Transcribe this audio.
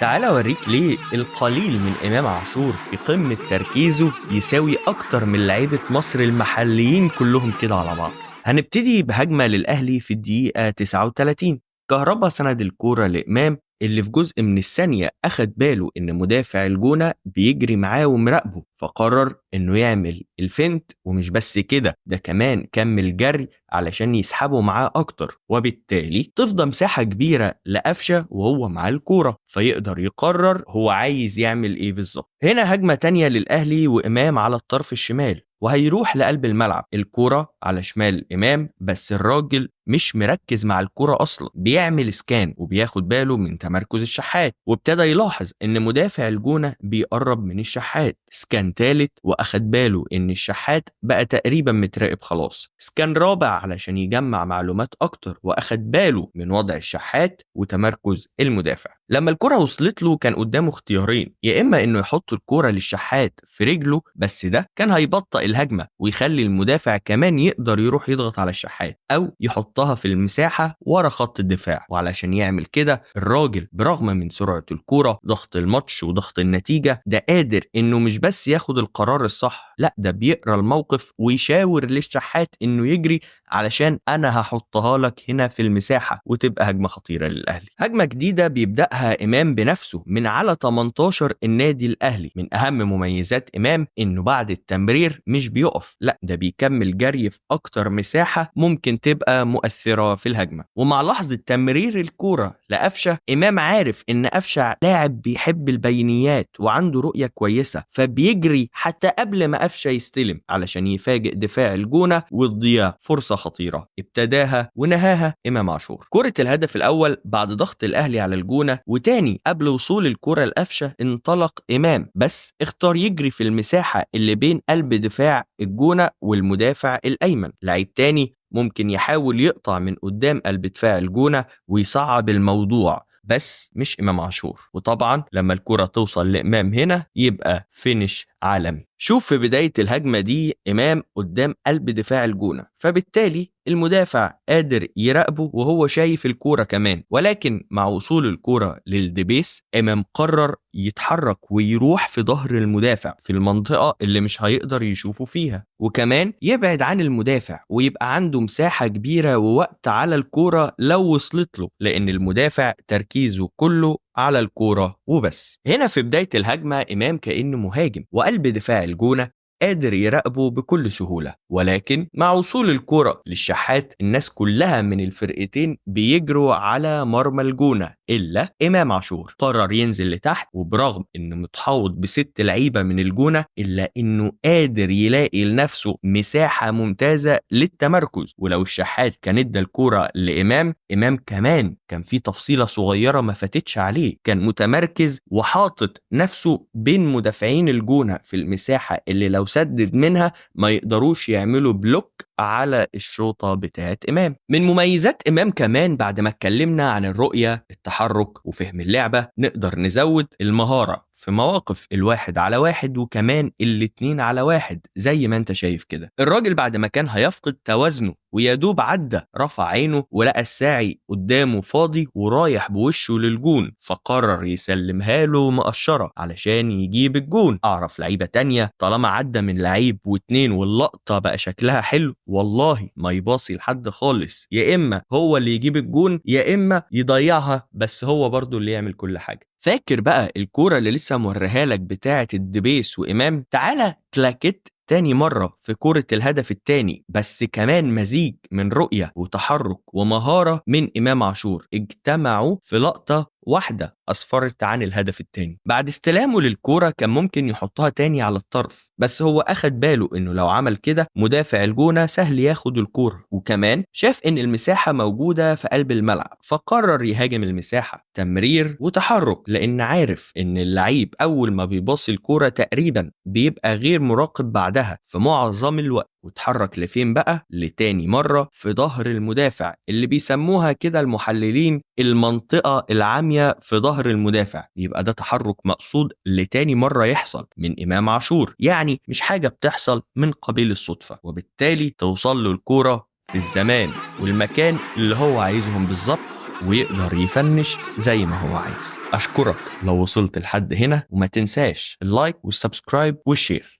تعال اوريك ليه القليل من امام عاشور في قمة تركيزه يساوي اكتر من لعيبة مصر المحليين كلهم كده على بعض. هنبتدي بهجمة للاهلي في الدقيقة 39. كهربا سند الكورة لامام اللي في جزء من الثانية اخد باله ان مدافع الجونة بيجري معاه ومراقبه، فقرر انه يعمل الفنت، ومش بس كده ده كمان كمل جري علشان يسحبه معاه اكتر، وبالتالي تفضى مساحة كبيرة لقفشة وهو معاه الكورة، فيقدر يقرر هو عايز يعمل ايه بالظبط. هنا هجمة تانية للاهلي وامام على الطرف الشمال، وهيروح لقلب الملعب، الكورة على شمال امام، بس الراجل مش مركز مع الكورة اصلا، بيعمل سكان وبياخد باله من تمركز الشحات، وابتدى يلاحظ ان مدافع الجونة بيقرب من الشحات. سكان تالت واخد باله ان الشحات بقى تقريبا متراقب خلاص. سكان رابع علشان يجمع معلومات اكتر، واخد باله من وضع الشحات وتمركز المدافع. لما الكرة وصلت له كان قدامه اختيارين، يا اما انه يحط الكرة للشحات في رجله، بس ده كان هيبطئ الهجمة ويخلي المدافع كمان يقدر يروح يضغط على الشحات، او يحطها في المساحة ورا خط الدفاع. وعلشان يعمل كده الراجل برغم من سرعة الكرة، ضغط الماتش وضغط النتيجة، ده قادر انه مش بس ياخد القرار الصح، لا ده بيقرا الموقف ويشاور للشحات انه يجري علشان انا هحطها لك هنا في المساحة، وتبقى هجمة خطيرة للاهلي. هجمة جديدة بيبدأها امام بنفسه من على 18 النادي الاهلي. من اهم مميزات امام انه بعد التمرير مش بيقف، لا ده بيكمل جري في اكتر مساحة ممكن تبقى مؤثرة في الهجمة. ومع لحظة تمرير الكورة لقفشة، امام عارف ان قفشة لاعب بيحب البينيات وعنده رؤية كويسة، فبيجري حتى قبل ما قفشة يستلم علشان يفاجئ دفاع الجونة وتضيع فرصة خطيرة ابتداها ونهاها امام عاشور. كرة الهدف الاول بعد ضغط الاهلي على الجونة، وتاني قبل وصول الكرة لقفشة انطلق امام، بس اختار يجري في المساحة اللي بين قلب دفاع الجونة والمدافع الايمن. لعيب تاني ممكن يحاول يقطع من قدام قلب دفاع الجونة ويصعب الموضوع، بس مش امام عاشور. وطبعا لما الكرة توصل لامام هنا يبقى فينش عالمي. شوف في بداية الهجمة دي امام قدام قلب دفاع الجونة، فبالتالي المدافع قادر يراقبه وهو شايف الكورة كمان، ولكن مع وصول الكورة للدبيس امام قرر يتحرك ويروح في ظهر المدافع في المنطقة اللي مش هيقدر يشوفه فيها، وكمان يبعد عن المدافع ويبقى عنده مساحة كبيرة ووقت على الكورة لو وصلت له، لأن المدافع تركيزه كله على الكورة وبس. هنا في بداية الهجمة إمام كأنه مهاجم، وقلب دفاع الجونة قادر يراقبه بكل سهولة، ولكن مع وصول الكرة للشحات الناس كلها من الفرقتين بيجروا على مرمى الجونة إلا إمام عاشور. قرر ينزل لتحت، وبرغم إنه متحوط ب6 لعيبة من الجونة إلا إنه قادر يلاقي لنفسه مساحة ممتازة للتمركز. ولو الشحات كان ادى الكرة لإمام، إمام كمان كان في تفصيلة صغيرة ما فاتتش عليه، كان متمركز وحاطط نفسه بين مدافعين الجونة في المساحة اللي لو سدد منها ما يقدروش يعملوا بلوك على الشوطة بتاعت إمام. من مميزات إمام كمان بعد ما اتكلمنا عن الرؤية، التحرك وفهم اللعبة، نقدر نزود المهارة في مواقف 1-على-1 وكمان 2-على-1 زي ما انت شايف كده. الراجل بعد ما كان هيفقد توازنه ويدوب عدى رفع عينه ولقى الساعي قدامه فاضي ورايح بوشه للجون، فقرر يسلمها له مقشرة علشان يجيب الجون. اعرف لعيبة تانية طالما عدى من لعيب و2 واللقطة بقى شكلها حلو، والله ما يباصي لحد خالص، يا اما هو اللي يجيب الجون يا اما يضيعها، بس هو برضو اللي يعمل كل حاجة. فاكر بقى الكورة اللي لسه موريها لك بتاعة الدبيس وإمام؟ تعالى كلاكيت تاني مرة في كرة الهدف التاني، بس كمان مزيج من رؤية وتحرك ومهارة من إمام عاشور اجتمعوا في لقطة واحدة أسفرت عن الهدف التاني. بعد استلامه للكورة كان ممكن يحطها تاني على الطرف، بس هو أخد باله إنه لو عمل كده مدافع الجونة سهل ياخد الكورة، وكمان شاف إن المساحة موجودة في قلب الملعب، فقرر يهاجم المساحة تمرير وتحرك، لأن عارف إن اللعيب أول ما بيباصي الكورة تقريبا بيبقى غير مراقب بعدها في معظم الوقت. وتحرك لفين بقى؟ لتاني مرة في ظهر المدافع، اللي بيسموها كده المحللين المنطقة العامية في ظهر المدافع. يبقى ده تحرك مقصود لتاني مرة يحصل من إمام عاشور، يعني مش حاجة بتحصل من قبيل الصدفة، وبالتالي توصل له الكورة في الزمان والمكان اللي هو عايزهم بالظبط ويقدر يفنش زي ما هو عايز. أشكرك لو وصلت لحد هنا، وما تنساش اللايك والسبسكرايب والشير.